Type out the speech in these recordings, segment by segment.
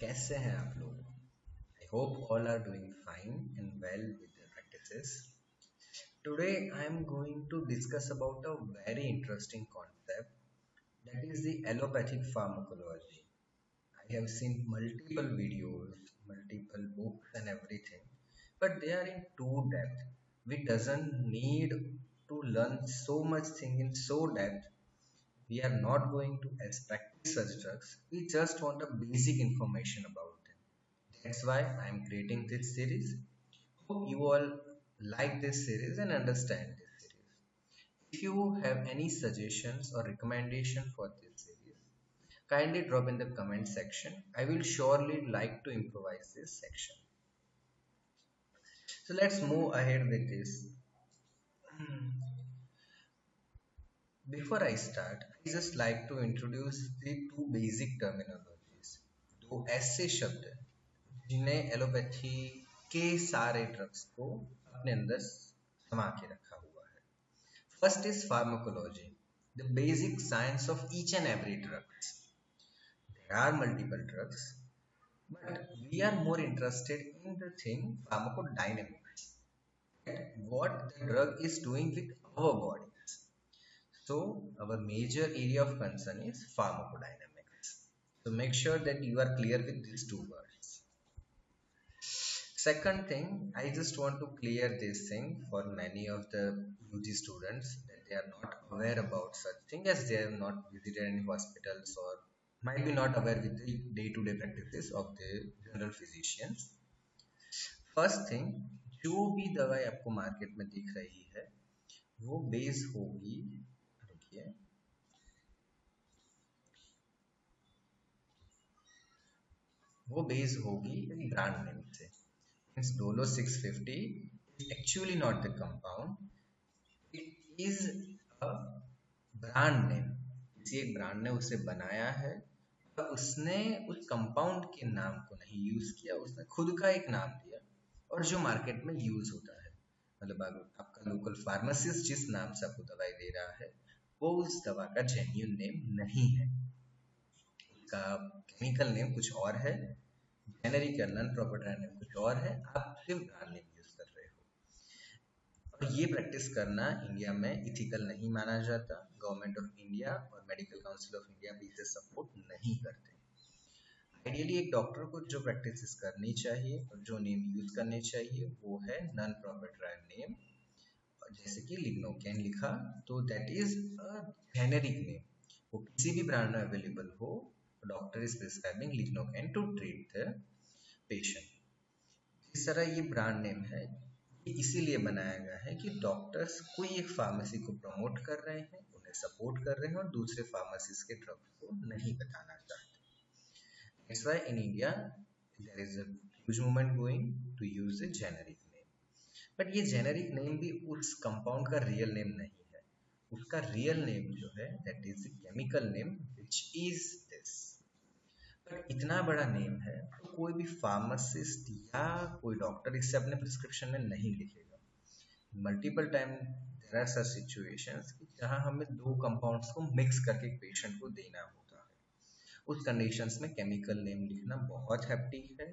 कैसे हैं आप लोग? I hope all are doing fine and well with their practices. Today I am going to discuss about a very interesting concept, that is the allopathic pharmacology. I have seen multiple videos, multiple books and everything, but they are in too depth. We doesn't need to learn so much thing in so depth. We are not going to as practice such drugs. We just want a basic information about them. That's why I'm creating this series. Hope you all like this series and understand this series. If you have any suggestions or recommendation for this series, kindly drop in the comment section. I will surely like to improvise this section. So let's move ahead with this. Before I start, I just like to introduce the two basic terminologies. दो ऐसे शब्द हैं जिन्हें allopathy के सारे drugs को अपने अंदर समा के रखा हुआ है. First is pharmacology, the basic science of each and every drug. There are multiple drugs, but we are more interested in the thing pharmacodynamics, that what the drug is doing with our bodies. So our major area of concern is pharmacodynamics. So make sure that you are clear with these two words. Second thing, I just want to clear this thing for many of the UG students that they are not aware about such thing, as they have not visited any hospitals or might be not aware with the day-to-day practices of the general physicians. First thing, जो भी दवाई आपको market में दिख रही है वो base होगी, रुकिए, वो बेस होगी ब्रांड नेम से. Means Dolo 650 is actually not the compound, it is a brand name. किसी एक ब्रांड ने उसे बनाया है और उसने उस कंपाउंड के नाम को नहीं यूज किया, उसने खुद का एक नाम दिया और जो मार्केट में यूज होता है. मतलब आपका लोकल फार्मासिस्ट जिस नाम से आपको दवाई दे रहा है वो उस दवा का जेन्युइन नेम नहीं है, उसका केमिकल नेम कुछ और है, जेनेरिक या नॉन प्रोप्राइटरी नेम कुछ और है, आप सिर्फ ब्रांड नेम यूज कर रहे हो. और ये प्रैक्टिस करना इंडिया में इथिकल नहीं माना जाता. गवर्नमेंट ऑफ इंडिया और मेडिकल काउंसिल ऑफ इंडिया भी इसे सपोर्ट नहीं करते. आइडियली एक डॉक्टर को जो प्रैक्टिस करनी चाहिए और जो नेम यूज करने चाहिए वो है नॉन प्रोप्राइटरी नेम. जैसे कि लिग्नोकेन लिखा तो that is a generic name, वो किसी भी ब्रांड में अवेलेबल हो, doctor is prescribing lignocaine to treat the patient. इस तरह ये ब्रांड नेम है, ये इसीलिए बनाया गया है कि डॉक्टर्स कोई एक फार्मेसी को प्रमोट कर रहे हैं, उन्हें सपोर्ट कर रहे हैं और दूसरे फार्मेसिस्ट के ड्रग्स को नहीं बताना चाहते. That's why in India there is a huge movement going to use a generic name. But ये generic name भी उस कंपाउंड का रियल नेम नहीं है. उसका रियल नेम जो है that is the chemical name which is this. But इतना बड़ा नेम है तो कोई भी फार्मासिस्ट या कोई डॉक्टर इससे अपने प्रिस्क्रिप्शन में नहीं लिखेगा. Multiple time there are such situations जहां हमें दो कंपाउंड्स को मिक्स करके एक पेशेंट को देना होता है. उस कंडीशंस में केमिकल नेम लिखना बहुत हैप्टिक है.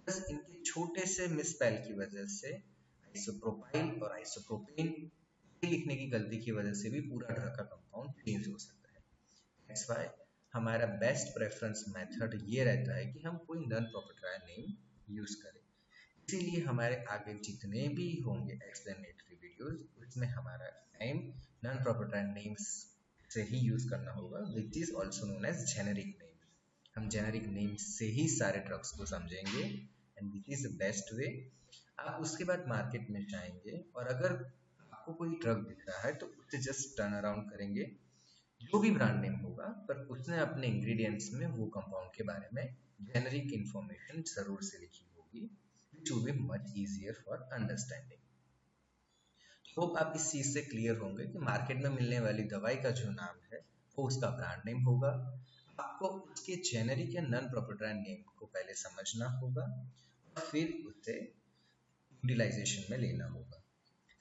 बस इनके छोटे से मिसस्पेल की वजह से आइसोप्रोपाइल और आइसोप्रोपेन लिखने की गलती की वजह से भी पूरा ड्रग का कंपाउंड चेंज हो सकता है. दैट्स व्हाई हमारा बेस्ट प्रेफरेंस मेथड ये रहता है कि हम कोई नॉन प्रोप्राइटरी नेम यूज करें. इसीलिए हमारे आगे जितने भी होंगे एक्सप्लेनेटरी वीडियोस उसमें हमारा टाइम नॉन प्रोप्राइटरी नेम्स से ही यूज करना होगा, which is also known as generic names. हम जेनेरिक नेम्स से ही सारे ड्रग्स को समझेंगे and which is the best way. आप उसके बाद मार्केट में जाएंगे और अगर आपको कोई ड्रग दिख रहा है तो उसे जस्ट टर्न अराउंड करेंगे, जो भी ब्रांड नेम होगा पर उसने अपने इंग्रेडिएंट्स में वो कंपाउंड के बारे में जेनेरिक इंफॉर्मेशन जरूर से लिखी होगी, which will be much easier for understanding. Hope आप इस चीज से क्लियर होंगे कि मार्केट में मिलने वाली दवाई का जो नाम है वो उसका ब्रांड नेम होगा. आपको उसके जेनेरिक या नॉन प्रोप्राइटरी नेम को पहले समझना होगा और फिर उसे यूटिलाइजेशन में लेना होगा.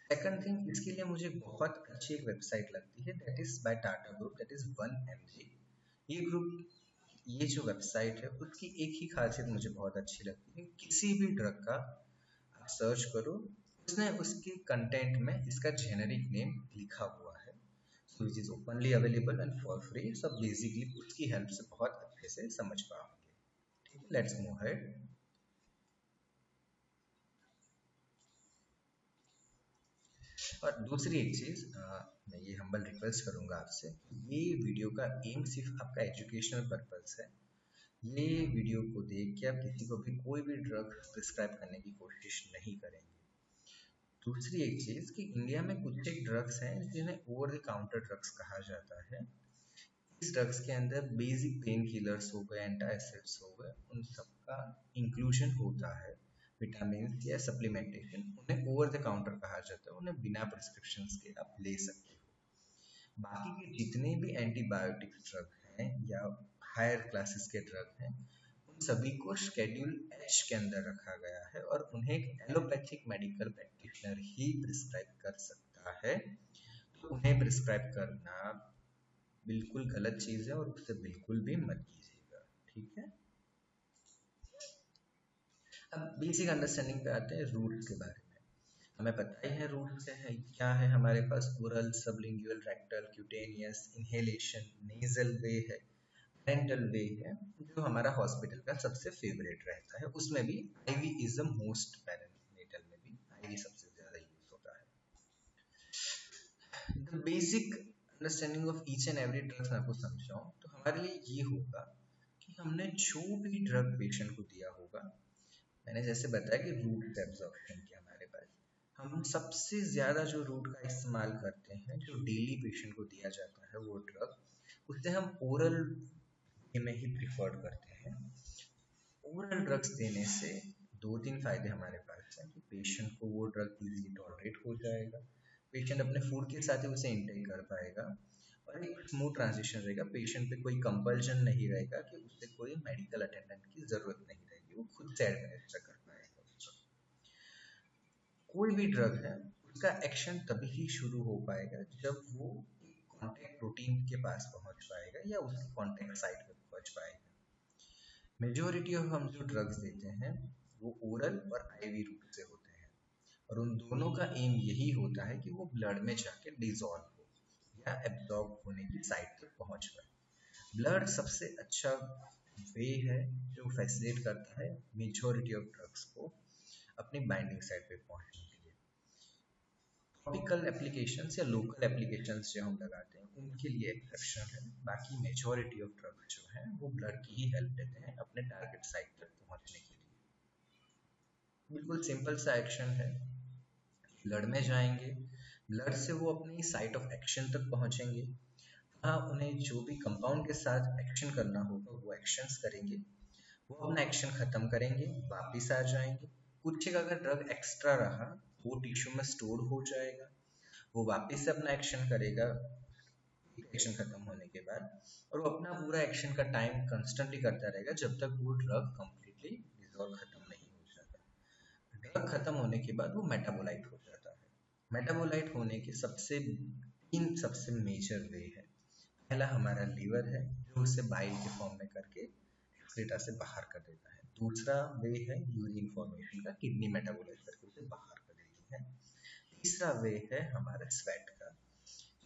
सेकंड थिंग, इसके लिए मुझे बहुत अच्छी एक वेबसाइट लगती है, that is by Tata group, that is 1mg. ये ग्रुप ये जो वेबसाइट है उसकी एक ही खासियत मुझे बहुत अच्छी लगती है, किसी भी ड्रग का आप सर्च करो, उसने उसके कंटेंट में इसका जेनेरिक नेम लिखा हुआ है, so which is openly available and for free, सब बेसिकली उसकी हेल्प से बहुत अच्छे से समझ पाओगे। ठीक है, लेट्स मूव हेड। और दूसरी एक चीज़, मैं ये हम्बल रिक्वेस्ट करूंगा आपसे, ये वीडियो का एम सिर्फ आपका एजुकेशनल पर्पस है। ये वीडियो को देख के आप किसी को भी कोई भी ड्रग प्रिस्क्राइब करने की कोशिश नहीं करेंगे। दूसरी एक चीज़ कि इंडिया में कुछ एक ड्रग्स हैं जिन्हें ओवर द काउंटर ड्रग्स कहा जाता है। इस ड्रग्स के अंदर बेसिक पेन किलर्स हो गए, एंटासिड्स हो गए, उन सबका इंक्लूजन होता है। विटामिन या सप्लीमेंटेशन, उन्हें ओवर द काउंटर कहा जाता है, उन्हें बिना प्रिस्क्रिप्शन के आप ले सकते हो। बाकी के जितने भी एंटीबायोटिक ड्रग हैं या हायर क्लासेस के ड्रग हैं, उन सभी को शेड्यूल एच के अंदर रखा गया है और उन्हें एक एलोपैथिक मेडिकल प्रैक्टिशनर ही प्रिस्क्राइब कर सकता है। तो उन्हें प्रिस्क्राइब करना बिल्कुल गलत चीज़ है और उससे बिल्कुल भी मत कीजिएगा। ठीक है, अब बेसिक अंडरस्टैंडिंग पे आते हैं रूट के बारे में। हमें पता ही है रूट से है क्या है, हमारे पास oral, sublingual, rectal, cutaneous, inhalation, nasal way है, पेरेंटल वे है, जो हमारा हॉस्पिटल का सबसे फेवरेट रहता है। उसमें भी IV is the most, perinatal में भी आईवी सबसे ज़्यादा यूज होता है। The basic understanding of each and every drug मैं आपको समझाऊँ तो हमारे लिए ये होगा कि हमने जो भी ड्रग पेशेंट को दिया होगा, मैंने जैसे बताया कि रूट से एब्जॉर्प्शन किया हमारे पास, हम सबसे ज़्यादा जो रूट का इस्तेमाल करते हैं, जो डेली पेशेंट को दिया जाता है वो ड्रग, उससे हम ओरल में ही प्रिफर्ड करते हैं। ओरल ड्रग्स देने से दो तीन फायदे हमारे पास हैं कि पेशेंट को वो ड्रग इजीली टॉलरेट हो जाएगा, पेशेंट अपने फूड के साथ ही उसे इंटेक कर पाएगा, और एक स्मूथ ट्रांजिशन रहेगा, पेशेंट पे कोई कंपल्जन नहीं रहेगा कि उसे कोई मेडिकल अटेंडेंट की ज़रूरत नहीं रहेगी, वो खुद से एडमिनिस्टर कर पाएगा उसको। कोई भी ड्रग है उसका एक्शन तभी ही शुरू हो पाएगा जब वो कॉन्टैक्ट प्रोटीन के पास पहुंच पाएगा या उसकी कॉन्टैक्ट साइट पे पहुंच पाएगा। मेजोरिटी ऑफ हम जो ड्रग्स देते हैं वो ओरल और आईवी रूट से होते हैं, और उन दोनों का एम यही होता है कि वो ब्लड में जाके डिजॉल्व हो या एब्जॉर्ब होने की साइट तक पहुंच पाए। ब्लड सबसे अच्छा वे है जो फैसिलिटेट करता है मेजोरिटी ऑफ ड्रग्स को अपनी बाइंडिंग साइट पे पहुंचने के लिए। टॉपिकल एप्लीकेशंस या लोकल एप्लीकेशंस जो हम लगाते हैं उनके लिए एक्सेप्शन है, बाकी मेजोरिटी ऑफ ड्रग्स जो हैं वो ब्लड की ही हेल्प लेते हैं अपने टारगेट साइट तक पहुंचने के लिए। बिल्कुल सिंपल सा एक्शन है, ब्लड में जाएंगे, ब्लड से वो अपनी साइट ऑफ एक्शन तक पहुंचेंगे, वहाँ उन्हें जो भी कंपाउंड के साथ एक्शन करना होगा वो एक्शंस करेंगे, वो अपना एक्शन खत्म करेंगे, वापिस आ जाएंगे। कुछ एक अगर ड्रग एक्स्ट्रा रहा वो टिश्यू में स्टोर हो जाएगा, वो वापस से अपना एक्शन करेगा एक्शन खत्म होने के बाद, और वो अपना पूरा एक्शन का टाइम कंस्टेंटली करता रहेगा जब तक वो ड्रग कंप्लीटली डिजॉल्व खत्म नहीं हो जाता। ड्रग खत्म होने के बाद वो मेटाबोलाइट हो जाता है। मेटाबोलाइट होने के तीन सबसे मेजर वे है। पहला हमारा लीवर है जो उसे बाइल के फॉर्म में करके एक्सक्रीटा से बाहर कर देता है। दूसरा वे है यूरिन फॉर्मेशन का, किडनी मेटाबोलाइट करके उसे बाहर कर देती है। तीसरा वे है हमारा स्वेट का,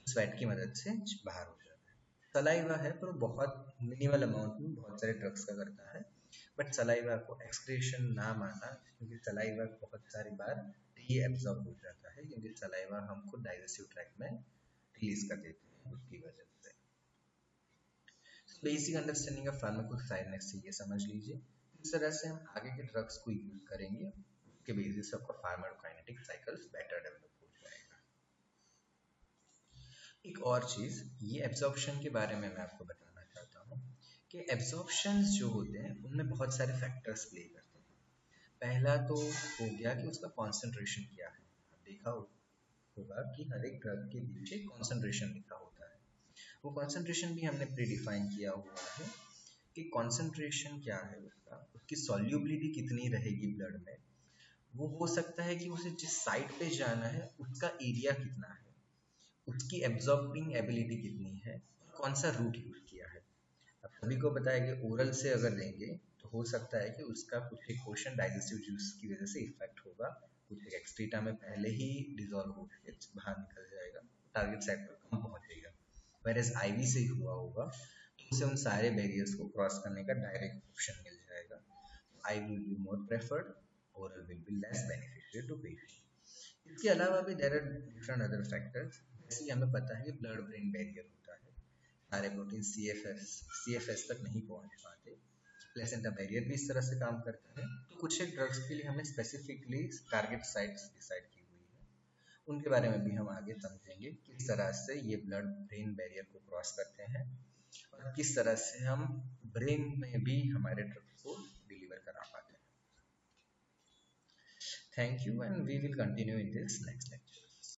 स्वेट की मदद से बाहर हो जाता है। सलाइवा है पर बहुत मिनिमल अमाउंट में बहुत सारे ड्रग्स का करता है, बट सलाइवा को एक्सक्रीशन ना माना, क्योंकि सलाइवा बहुत सारी बार री एब्जॉर्ब हो जाता है, क्योंकि सलाइवा हमको डाइजेस्टिव ट्रैक्ट में रिलीज कर देते हैं उसकी वजह से। बेसिक अंडरस्टैंडिंग ऑफ फार्माकोकाइनेटिक्स से ये समझ लीजिए, इस तरह से हम आगे के ड्रग्स को यूज करेंगे, उसके बेसिस से आपका फार्माकोकाइनेटिक साइकिल्स बेटर डेवलप हो जाएगा। एक और चीज़, ये एब्जॉर्प्शन के बारे में मैं आपको बताना चाहता हूँ कि एब्जॉर्प्शन जो होते हैं उनमें बहुत सारे फैक्टर्स प्ले करते हैं। पहला तो हो गया कि उसका कॉन्सेंट्रेशन क्या है। आप देखा होगा कि हर एक ड्रग के पीछे कॉन्सेंट्रेशन लिखा होता है, वो कॉन्सेंट्रेशन भी हमने प्री डिफाइन किया हुआ है कि कॉन्सेंट्रेशन क्या है उसका, उसकी सॉल्यूबिलिटी कितनी रहेगी ब्लड में, वो हो सकता है कि उसे जिस साइड पे जाना है उसका एरिया कितना है, उसकी एब्जॉर्बिंग एबिलिटी कितनी है, कौन सा रूट यूज किया है। अब सभी को पता है कि ओरल से अगर देंगे तो हो सकता है कि उसका कुछ एक पोर्शन डाइजेस्टिव जूस की वजह से इफेक्ट होगा, कुछ एक एक्सक्रीटा में पहले ही डिजोल्व होकर बाहर निकल जाएगा, टारगेट साइट पर कम पहुंचेगा। वेरएज आईवी से हुआ होगा तो उसे उन सारे बैरियर्स को क्रॉस करने का डायरेक्ट ऑप्शन मिल जाएगा। I will be more preferred, oral will be less beneficial to patient. इसके अलावा भी there are different other factors, जैसे हमें पता है कि ब्लड ब्रेन बैरियर होता है, सारे प्रोटीन सीएफएस तक नहीं पहुंच पाते। प्लेसेंटा बैरियर भी इस तरह से काम करता है। तो कुछ एक ड्रग्स के लिए हमने स्पेसिफिकली टारगेट साइट्स डिसाइड की हुई है, उनके बारे में भी हम आगे समझेंगे किस तरह से ये ब्लड ब्रेन बैरियर को क्रॉस करते हैं और किस तरह से हम ब्रेन में भी हमारे ड्रग्स को डिलीवर करा पाते हैं। Thank you and we will continue in this next lecture.